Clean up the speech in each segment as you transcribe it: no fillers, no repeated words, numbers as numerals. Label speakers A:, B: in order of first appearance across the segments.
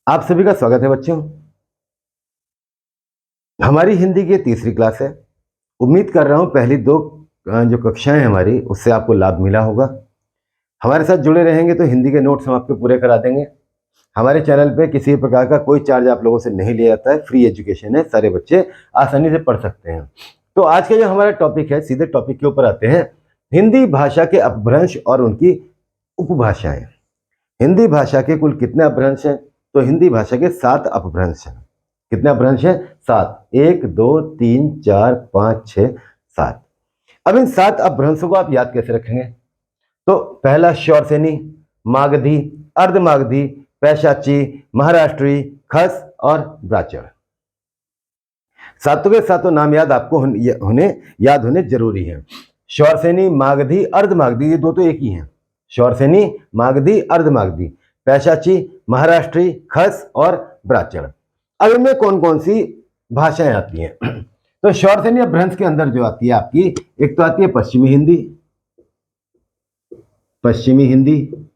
A: आप सभी का स्वागत है बच्चों। हमारी हिंदी की तीसरी क्लास है। उम्मीद कर रहा हूं पहली दो जो कक्षाएं हमारी उससे आपको लाभ मिला होगा। हमारे साथ जुड़े रहेंगे तो हिंदी के नोट्स हम आपके पूरे करा देंगे। हमारे चैनल पे किसी भी प्रकार का कोई चार्ज आप लोगों से नहीं लिया जाता है, फ्री एजुकेशन है, सारे बच्चे आसानी से पढ़ सकते हैं। तो आज का जो हमारा टॉपिक है, सीधे टॉपिक के ऊपर आते हैं। हिंदी भाषा के अपभ्रंश और उनकी उपभाषाएं। हिंदी भाषा के कुल कितने अपभ्रंश हैं? तो हिंदी भाषा के 7 अपभ्रंश हैं। कितने अपभ्रंश हैं? 7। 1 2 3 4 5 6 7। अब इन 7 अपभ्रंशों को आप याद कैसे रखेंगे? तो पहला श्योरसेनी, मागधी, अर्धमागधी, पैशाची, महाराष्ट्री, खस और ब्राह्मण। सातों के सातों नाम याद आपको याद होने जरूरी है। श्योरसेनी, मागधी, अर्धमागधी, ये दो तो एक ही हैं। श्योरसेनी, मागधी, अर्धमागधी, पैशाची, महाराष्ट्री, खस और ब्राह्मण। अब इनमें कौन कौन सी भाषाएं आती हैं? तो श्योरसेनी अपभ्रंश के अंदर जो आती है आपकी, एक तो आती है पश्चिमी हिंदी,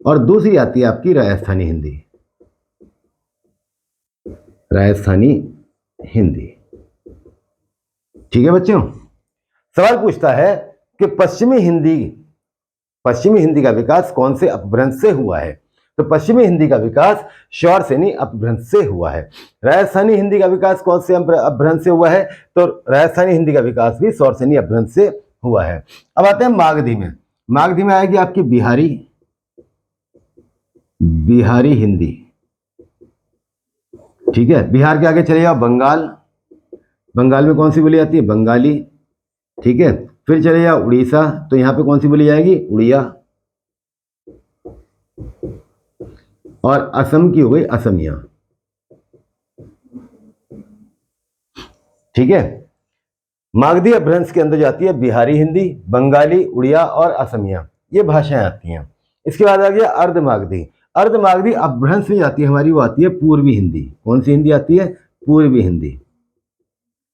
A: और दूसरी आती है आपकी राजस्थानी हिंदी। ठीक है बच्चों। सवाल पूछता है कि पश्चिमी हिंदी का विकास कौन से अपभ्रंश से हुआ है? तो पश्चिमी हिंदी का विकास श्योरसेनी अपभ्रंश से हुआ है। राजस्थानी हिंदी का विकास कौन से अपभ्रंश से हुआ है? तो राजस्थानी हिंदी का विकास भी श्योरसेनी अपभ्रंश से हुआ है। अब आते हैं मागधी में। मागधी में आएगी आपकी बिहारी हिंदी। ठीक है। बिहार के आगे चले जाओ बंगाल में कौन सी बोली जाती है? बंगाली। ठीक है। फिर चले जाओ उड़ीसा, तो यहां पे कौन सी बोली जाएगी? उड़िया। और असम की हो गई असमिया। ठीक है। मागधी अपभ्रंश के अंदर जाती है बिहारी हिंदी, बंगाली, उड़िया और असमिया, ये भाषाएं आती हैं। इसके बाद आ गया अर्धमागधी। अर्धमागधी अपभ्रंश में जाती है हमारी, वो आती है पूर्वी हिंदी। कौन सी हिंदी आती है? पूर्वी हिंदी।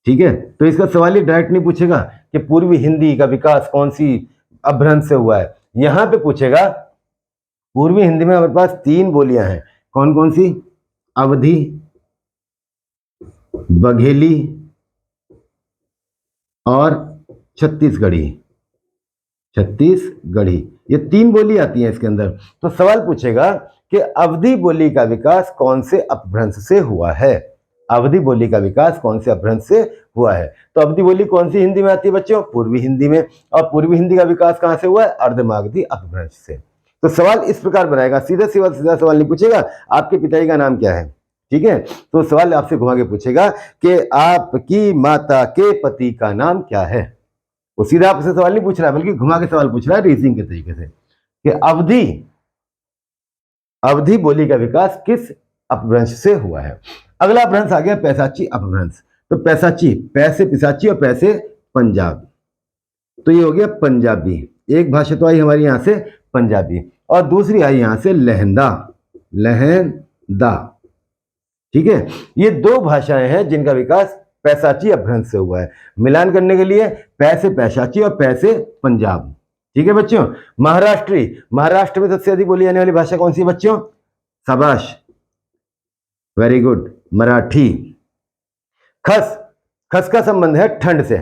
A: ठीक है। तो इसका सवाल ही डायरेक्ट नहीं पूछेगा कि पूर्वी हिंदी का विकास कौन सी अपभ्रंश से हुआ है। यहां पे पूछेगा पूर्वी हिंदी में हमारे पास 3 बोलियां हैं। कौन कौन सी? अवधी, बघेली और छत्तीसगढ़ी। ये 3 बोली आती हैं इसके अंदर। तो सवाल पूछेगा कि अवधी बोली का विकास कौन से अपभ्रंश से हुआ है? अवधी बोली का विकास कौन से अपभ्रंश से हुआ है? तो अवधी बोली कौन सी हिंदी में आती है बच्चों? पूर्वी हिंदी में। और पूर्वी हिंदी का विकास कहां से हुआ है? अर्धमागधी अपभ्रंश से। तो सवाल इस प्रकार बनाएगा, सीधा सवाल नहीं पूछेगा आपके पिताजी का नाम क्या है। ठीक है। तो सवाल आपसे घुमा के पूछेगा कि आपकी माता के पति का नाम क्या है। वो सीधा आपसे सवाल नहीं पूछ रहा है, बल्कि घुमा के सवाल पूछ रहा है रीजनिंग के तरीके से कि अवधी बोली का विकास किस अपभ्रंश से हुआ है। अगला अपभ्रंश आ गया पैसाची अपभ्रंश। तो पैसाची, पैसे पिसाची और पैसे पंजाब, तो ये हो गया पंजाबी। एक भाषा तो आई हमारी यहां से पंजाबी, और दूसरी आई यहां से लहंदा। ठीक है। ये 2 भाषाएं हैं जिनका विकास पैसाची अपभ्रंश से हुआ है। मिलान करने के लिए पैसे पैशाची और पैसे पंजाब। ठीक है बच्चों। महाराष्ट्र में सबसे अधिक बोली जाने वाली भाषा कौन सी है बच्चों? शाबाश, वेरी गुड, मराठी। खस का संबंध है ठंड से।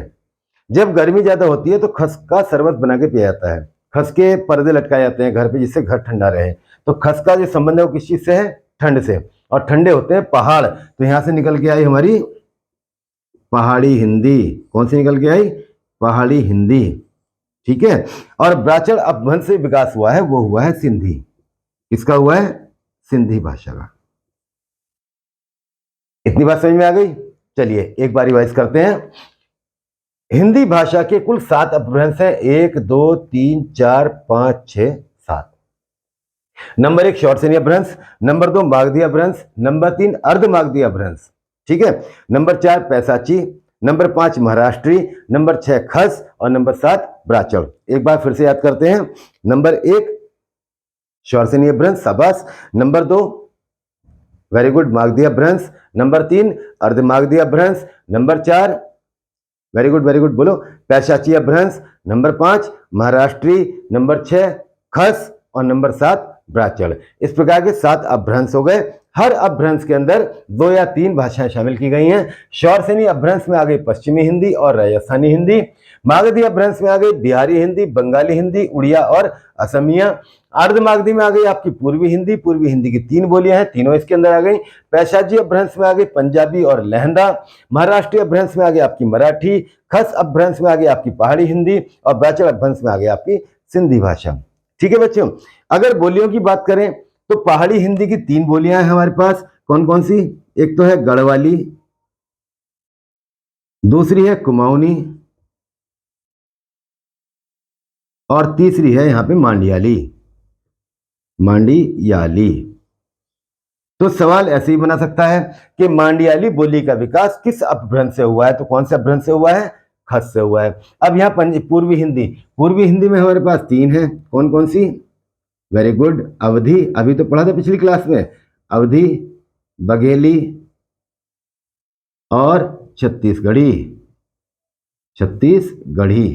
A: जब गर्मी ज्यादा होती है तो खस का शरबत बना के पिया जाता है। खस के पर्दे लटकाए जाते हैं घर पे, जिससे घर ठंडा रहे। तो खस का जो संबंध है वो किस चीज से है? ठंड से। और ठंडे होते हैं पहाड़, तो यहां से निकल के आई हमारी पहाड़ी हिंदी। कौन सी निकल के आई? पहाड़ी हिंदी। ठीक है। और ब्राह्मण अपभ्रंश से विकास हुआ है, वो हुआ है सिंधी। किसका हुआ है? सिंधी भाषा का। इतनी बात समझ में आ गई? चलिए एक बार रिवाइज करते हैं। हिंदी भाषा के कुल 7 अपभ्रंश हैं। 1 2 3 4 5 6 7। नंबर 1 श्योरसेनी अपभ्रंश, नंबर 2 मागधी अपभ्रंश, नंबर 3 अर्धमागधी अपभ्रंश। ठीक है। नंबर 4 पैसाची, नंबर 5 महाराष्ट्री, नंबर 6 खस और नंबर 7 ब्राह्मण। एक बार फिर से याद करते हैं। नंबर 1 श्योरसेनी अपभ्रंश, शाबाश। नंबर 2 वेरी गुड, मागधी अपभ्रंश। नंबर 3 अर्धमागधी अपभ्रंश। नंबर 4 वेरी गुड बोलो, पैशाची अपभ्रंश। नंबर 5 महाराष्ट्री। नंबर 6 खस और नंबर 7 ब्राह्मण। इस प्रकार के 7 अपभ्रंश हो गए। हर अपभ्रंश के अंदर 2 या 3 भाषाएं शामिल की गई हैं। शौरसेनी अपभ्रंश में आ गई पश्चिमी हिंदी और राजस्थानी हिंदी। मागधी अपभ्रंश में आ गई बिहारी हिंदी, बंगाली हिंदी, उड़िया और असमिया। अर्धमागधी में आ गई आपकी पूर्वी हिंदी। पूर्वी हिंदी की 3 बोलियां हैं, तीनों इसके अंदर आ गई। पैशाजी अपभ्रंश में आ गई पंजाबी और लहंदा। महाराष्ट्रीय अपभ्रंश में आ गई आपकी मराठी। खस अपभ्रंश में आ गई आपकी पहाड़ी हिंदी और बैचल अपभ्रंश में आ गई आपकी सिंधी भाषा। ठीक है बच्चों, अगर बोलियों की बात करें तो पहाड़ी हिंदी की 3 बोलियां हैं हमारे पास। कौन कौन सी? एक तो है गढ़वाली, दूसरी है कुमाऊनी और तीसरी है यहां पे मांडियाली। मांडियाली। तो सवाल ऐसे ही बना सकता है कि मांडियाली बोली का विकास किस अपभ्रंश से हुआ है? तो कौन से अपभ्रंश से हुआ है? खस से हुआ है। अब यहाँ पूर्वी हिंदी, पूर्वी हिंदी में हमारे पास 3 है। कौन कौन सी? Very good. अवधी, अभी तो पढ़ा था पिछली क्लास में, अवधी, बघेली और छत्तीसगढ़ी। छत्तीसगढ़ी।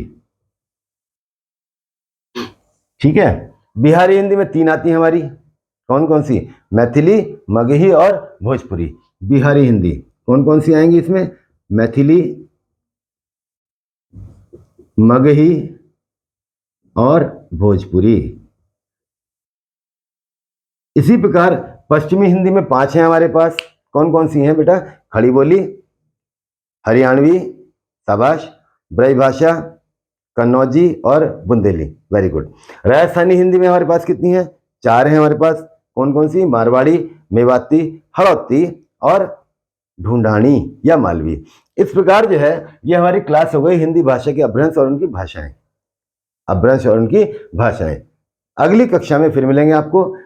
A: ठीक है। बिहारी हिंदी में 3 आती है हमारी। कौन कौन सी? मैथिली, मगही और भोजपुरी। बिहारी हिंदी कौन कौन सी आएंगी इसमें? मैथिली, मगही और भोजपुरी। इसी प्रकार पश्चिमी हिंदी में 5 हैं हमारे पास। कौन कौन सी हैं बेटा? खड़ी बोली, हरियाणवी, शाबाश, ब्रजभाषा, कन्नौजी और बुंदेली। Very good. राजस्थानी हिंदी में हमारे पास कितनी है? 4 है हमारे पास। कौन कौन सी? मारवाड़ी, मेवाती, हड़ौती और ढूंढानी या मालवी। इस प्रकार जो है ये हमारी क्लास हो गई हिंदी भाषा के अपभ्रंश और उनकी भाषाएं। अपभ्रंश और उनकी भाषाएं। अगली कक्षा में फिर मिलेंगे आपको।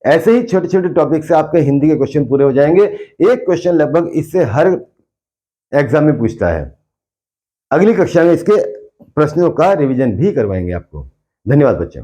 A: ऐसे ही छोटे छोटे टॉपिक से आपके हिंदी के क्वेश्चन पूरे हो जाएंगे। एक क्वेश्चन लगभग इससे हर एग्जाम में पूछता है। अगली कक्षा में इसके प्रश्नों का रिवीजन भी करवाएंगे आपको। धन्यवाद बच्चों।